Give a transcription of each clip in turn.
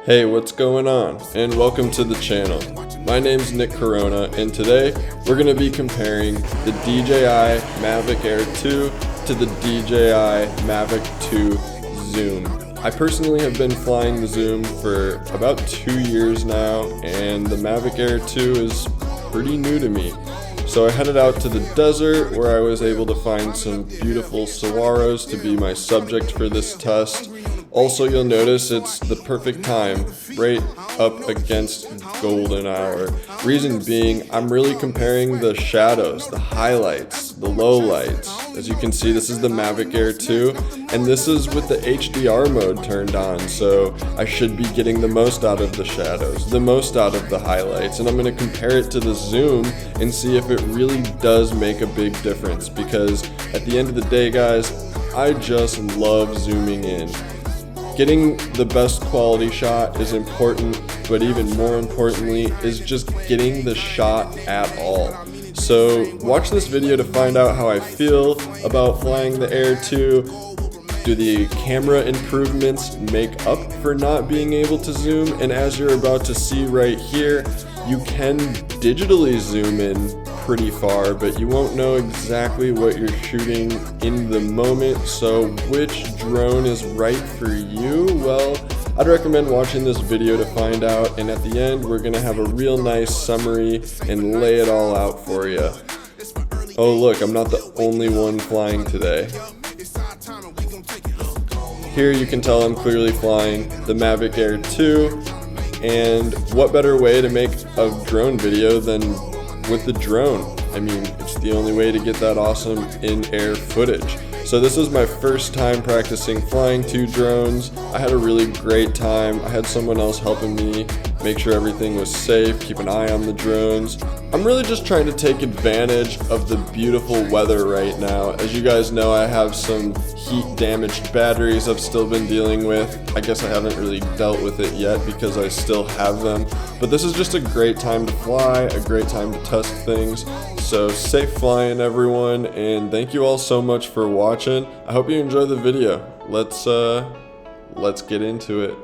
Hey, what's going on? And welcome to the channel. My name's Nick Corona, and today we're going to be comparing the DJI Mavic Air 2 to the DJI Mavic 2 Zoom. I personally have been flying the Zoom for about 2 years now, and the Mavic Air 2 is pretty new to me. So I headed out to the desert where I was able to find some beautiful saguaros to be my subject for this test. Also, you'll notice it's the perfect time, right up against golden hour. Reason being, I'm really comparing the shadows, the highlights, the lowlights. As you can see, this is the Mavic Air 2, and this is with the HDR mode turned on, so I should be getting the most out of the shadows, the most out of the highlights, and I'm going to compare it to the Zoom and see if it really does make a big difference, because at the end of the day, guys, I just love zooming in. Getting the best quality shot is important, but even more importantly is just getting the shot at all. So watch this video to find out how I feel about flying the Air 2. Do the camera improvements make up for not being able to zoom? And as you're about to see right here, you can digitally zoom in pretty far, but you won't know exactly what you're shooting in the moment. So which drone is right for you? Well, I'd recommend watching this video to find out, and at the end we're gonna have a real nice summary and lay it all out for you. Oh look, I'm not the only one flying today. Here you can tell I'm clearly flying the Mavic Air 2, and what better way to make a drone video than with the drone? I mean, it's the only way to get that awesome in-air footage. So this was my first time practicing flying two drones. I had a really great time. I had someone else helping me make sure everything was safe, keep an eye on the drones. I'm really just trying to take advantage of the beautiful weather right now. As you guys know, I have some heat damaged batteries I've still been dealing with. I guess I haven't really dealt with it yet because I still have them. But this is just a great time to fly, a great time to test things. So safe flying, everyone, and thank you all so much for watching. I hope you enjoy the video. Let's get into it.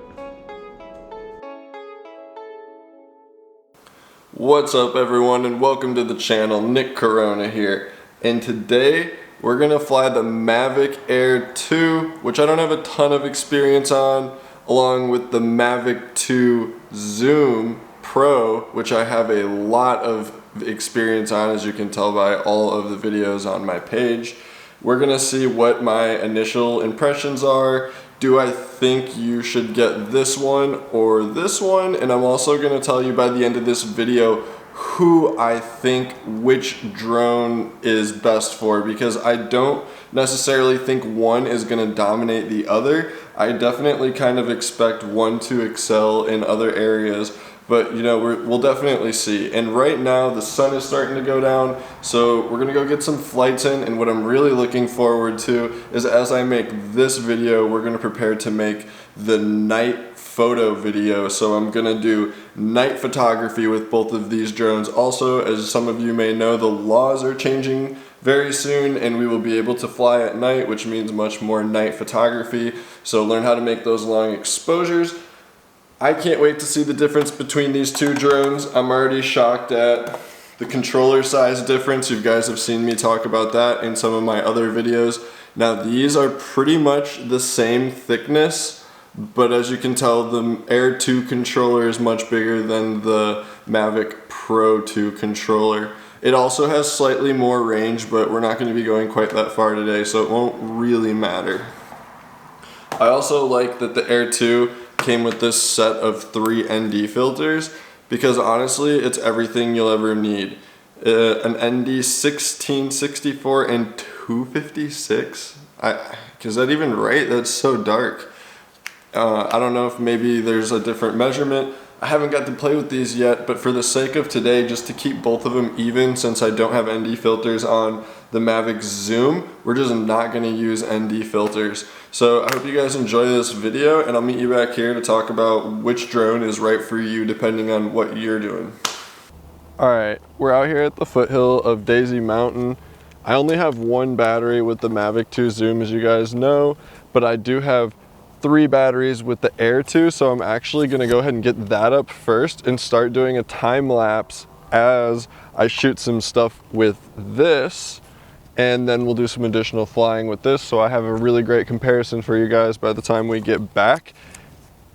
What's up, everyone, and welcome to the channel. Nick Corona here, and today we're gonna fly the Mavic Air 2, which I don't have a ton of experience on, along with the Mavic 2 Zoom Pro, which I have a lot of experience on, as you can tell by all of the videos on my page. We're gonna see what my initial impressions are. Do I think you should get this one or this one? And I'm also gonna tell you by the end of this video who I think which drone is best for, because I don't necessarily think one is gonna dominate the other. I definitely kind of expect one to excel in other areas, but you know, we'll definitely see. And right now the sun is starting to go down, so we're gonna go get some flights in, and what I'm really looking forward to is, as I make this video, we're gonna prepare to make the night photo video. So I'm gonna do night photography with both of these drones. Also, as some of you may know, the laws are changing very soon and we will be able to fly at night, which means much more night photography. So learn how to make those long exposures. I can't wait to see the difference between these two drones. I'm already shocked at the controller size difference. You guys have seen me talk about that in some of my other videos. Now these are pretty much the same thickness, but as you can tell, the Air 2 controller is much bigger than the Mavic Pro 2 controller. It also has slightly more range, but we're not going to be going quite that far today, so it won't really matter. I also like that the Air 2 came with this set of 3 ND filters, because honestly it's everything you'll ever need. An ND 1664 and 256? Is that even right? That's so dark. I don't know if maybe there's a different measurement. I haven't got to play with these yet, but for the sake of today, just to keep both of them even, since I don't have ND filters on the Mavic Zoom, we're just not going to use ND filters. So I hope you guys enjoy this video, and I'll meet you back here to talk about which drone is right for you depending on what you're doing. Alright, we're out here at the foothill of Daisy Mountain. I only have one battery with the Mavic 2 Zoom, as you guys know, but I do have 3 batteries with the Air 2, so I'm actually gonna go ahead and get that up first and start doing a time lapse as I shoot some stuff with this, and then we'll do some additional flying with this, so I have a really great comparison for you guys by the time we get back.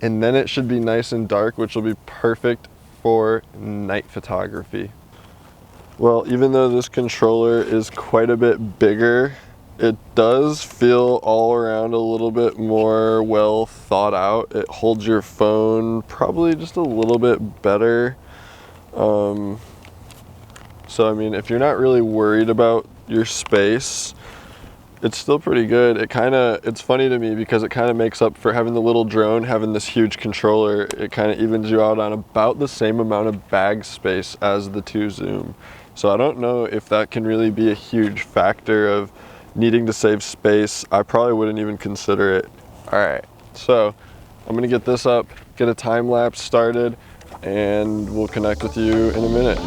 And then it should be nice and dark, which will be perfect for night photography. Well, even though this controller is quite a bit bigger, it does feel all around a little bit more well thought out. It holds your phone probably just a little bit better. So I mean, if you're not really worried about your space, it's still pretty good. It's funny to me because it kind of makes up for having the little drone, having this huge controller. It kind of evens you out on about the same amount of bag space as the 2 zoom. So I don't know if that can really be a huge factor of needing to save space. I probably wouldn't even consider it. All right, so I'm gonna get this up, get a time lapse started, and we'll connect with you in a minute.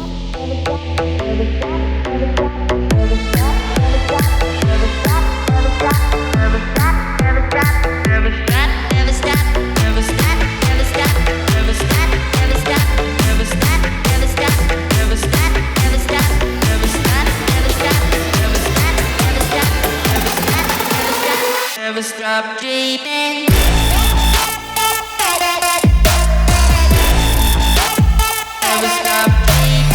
Stop dreaming. Never stop dreaming.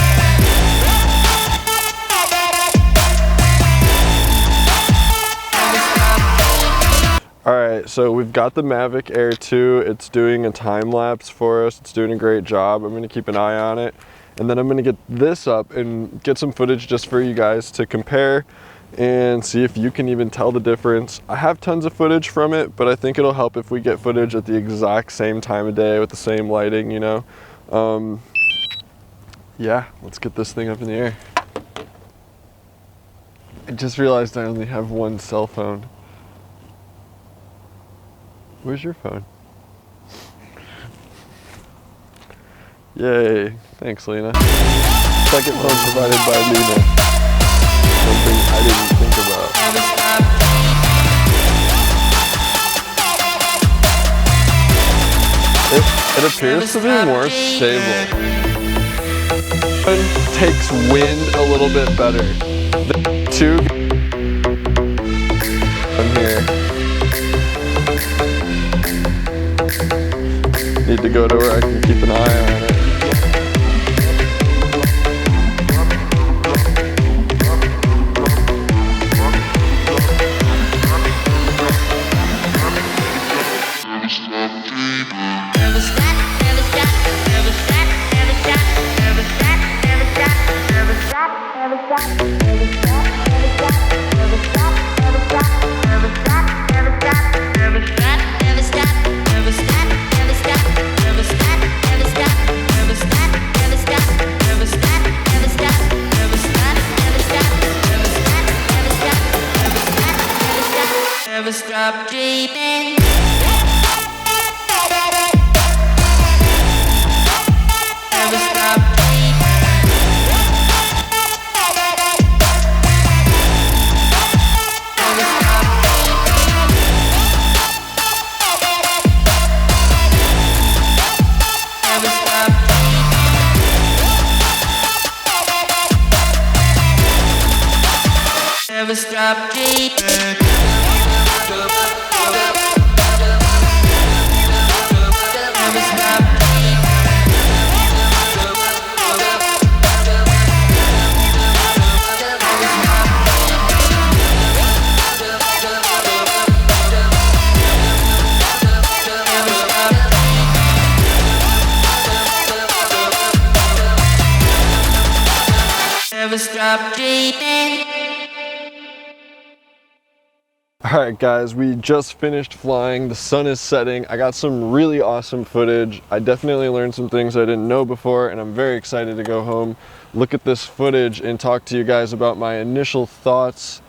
All right, so we've got the Mavic Air 2. It's doing a time lapse for us. It's doing a great job. I'm gonna keep an eye on it. And then I'm gonna get this up and get some footage just for you guys to compare and see if you can even tell the difference. I have tons of footage from it, but I think it'll help if we get footage at the exact same time of day with the same lighting, you know? Yeah, let's get this thing up in the air. I just realized I only have one cell phone. Where's your phone? Yay, thanks Lena. Second phone provided by Lena. Something I didn't think about. It appears to be more stable. It takes wind a little bit better. The 2 from here. Need to go to where I can keep an eye on it. Never stop dreaming. Never stop dreaming. Never stop dreaming. Never stop dreaming. Never stop dreaming. Never stop dreaming. All right guys, we just finished flying. The sun is setting. I got some really awesome footage. I definitely learned some things I didn't know before, and I'm very excited to go home, look at this footage, and talk to you guys about my initial thoughts,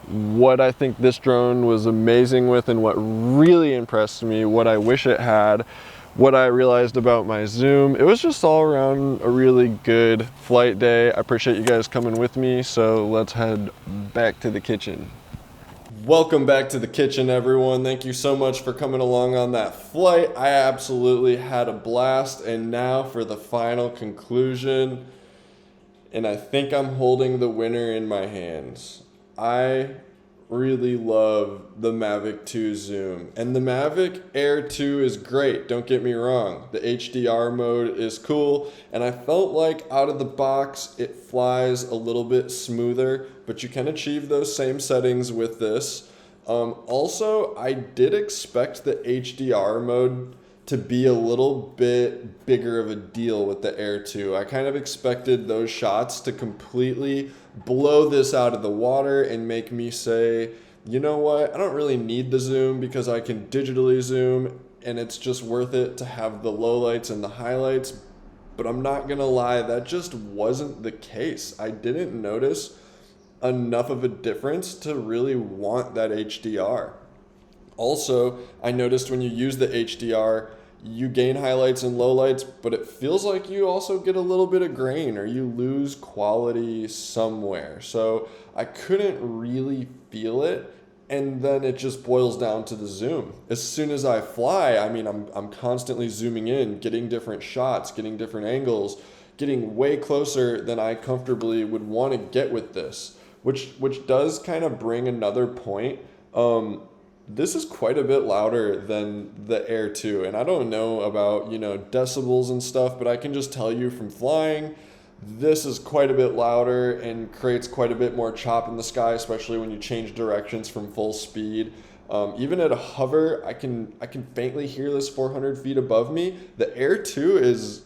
what I think this drone was amazing with, and what really impressed me, what I wish it had, what I realized about my zoom. It was just all around a really good flight day. I appreciate you guys coming with me, so let's head back to the kitchen. Welcome back to the kitchen, everyone. Thank you so much for coming along on that flight. I absolutely had a blast. And now for the final conclusion. And I think I'm holding the winner in my hands. I really love the Mavic 2 zoom. And the Mavic Air 2 is great, don't get me wrong. The HDR mode is cool, and I felt like out of the box it flies a little bit smoother, but you can achieve those same settings with this. Also, I did expect the HDR mode to be a little bit bigger of a deal with the Air 2. I kind of expected those shots to completely blow this out of the water and make me say, you know what, I don't really need the zoom because I can digitally zoom and it's just worth it to have the lowlights and the highlights. But I'm not gonna lie, that just wasn't the case. I didn't notice enough of a difference to really want that HDR. Also, I noticed when you use the HDR, you gain highlights and lowlights, but it feels like you also get a little bit of grain or you lose quality somewhere. So I couldn't really feel it, and then it just boils down to the zoom. As soon as I fly, I mean, I'm constantly zooming in, getting different shots, getting different angles, getting way closer than I comfortably would want to get with this, which does kind of bring another point. This is quite a bit louder than the Air 2, and I don't know about, decibels and stuff, but I can just tell you from flying, this is quite a bit louder and creates quite a bit more chop in the sky, especially when you change directions from full speed. Even at a hover, I can faintly hear this 400 feet above me. The Air 2 is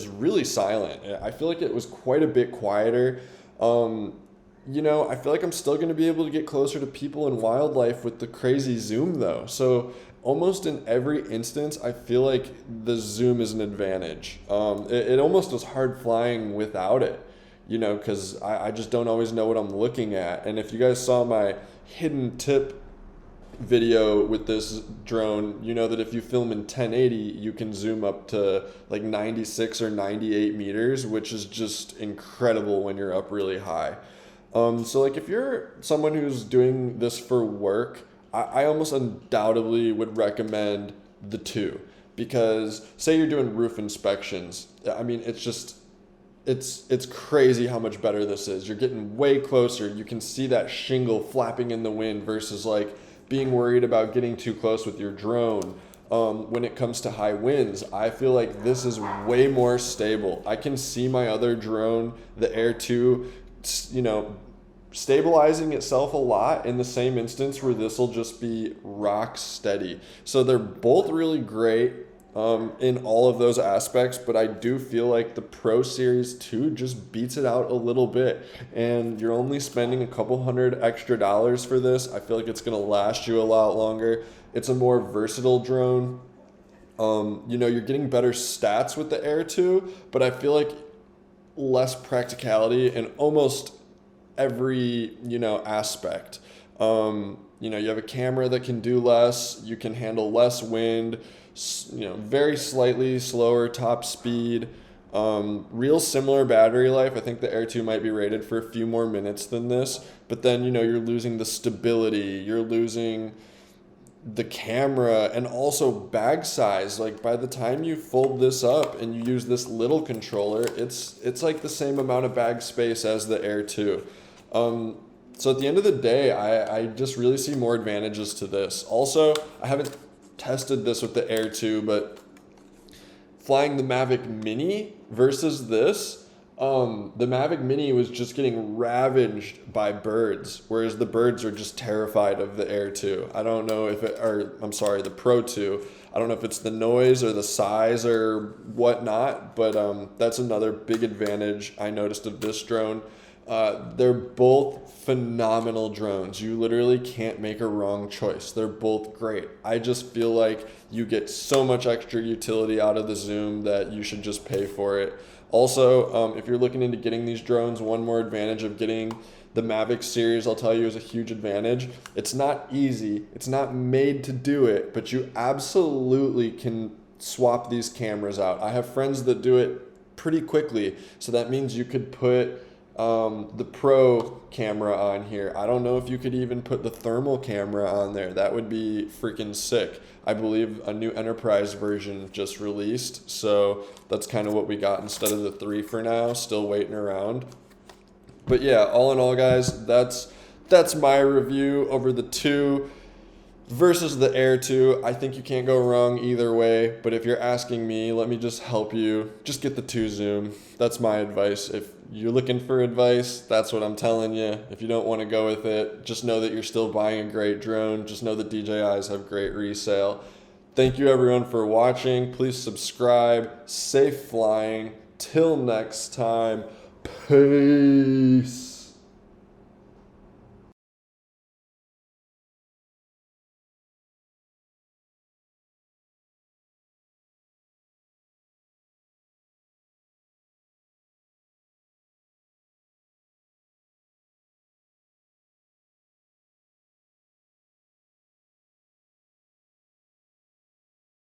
really silent. I feel like it was quite a bit quieter. I feel like I'm still going to be able to get closer to people and wildlife with the crazy zoom though. So almost in every instance, I feel like the zoom is an advantage. It almost is hard flying without it, because I just don't always know what I'm looking at. And if you guys saw my hidden tip video with this drone, you know that if you film in 1080, you can zoom up to like 96 or 98 meters, which is just incredible when you're up really high. So like if you're someone who's doing this for work, I almost undoubtedly would recommend the 2, because say you're doing roof inspections. I mean, it's crazy how much better this is. You're getting way closer. You can see that shingle flapping in the wind versus like being worried about getting too close with your drone. When it comes to high winds, I feel like this is way more stable. I can see my other drone, the Air 2, stabilizing itself a lot in the same instance where this will just be rock steady. So they're both really great in all of those aspects, but I do feel like the Pro Series 2 just beats it out a little bit, and you're only spending a couple $100 extra for this. I feel like it's going to last you a lot longer. It's a more versatile drone. You're getting better stats with the Air 2, but I feel like less practicality in almost every aspect. You have a camera that can do less, you can handle less wind, very slightly slower top speed, real similar battery life. I think the Air 2 might be rated for a few more minutes than this, but then you're losing the stability, you're losing the camera, and also bag size. Like by the time you fold this up and you use this little controller, it's like the same amount of bag space as the Air 2. So at the end of the day, I just really see more advantages to this. Also, I haven't tested this with the Air 2, but flying the Mavic Mini versus this, the Mavic Mini was just getting ravaged by birds, whereas the birds are just terrified of the Air 2. I don't know if the Pro 2. I don't know if it's the noise or the size or whatnot, but that's another big advantage I noticed of this drone. They're both phenomenal drones. You literally can't make a wrong choice. They're both great. I just feel like you get so much extra utility out of the zoom that you should just pay for it. Also, if you're looking into getting these drones, one more advantage of getting the Mavic series, I'll tell you, is a huge advantage. It's not easy. It's not made to do it, but you absolutely can swap these cameras out. I have friends that do it pretty quickly. So that means you could put the Pro camera on here. I don't know if you could even put the thermal camera on there. That would be freaking sick. I believe a new Enterprise version just released, so that's kind of what we got instead of the 3 for now. Still waiting around. But yeah, all in all, guys, that's my review over the 2 versus the Air 2. I think you can't go wrong either way, but if you're asking me, let me just help you. Just get the 2 zoom. That's my advice. If you're looking for advice, that's what I'm telling you. If you don't want to go with it, just know that you're still buying a great drone. Just know that DJIs have great resale. Thank you everyone for watching. Please subscribe. Safe flying. Till next time. Peace.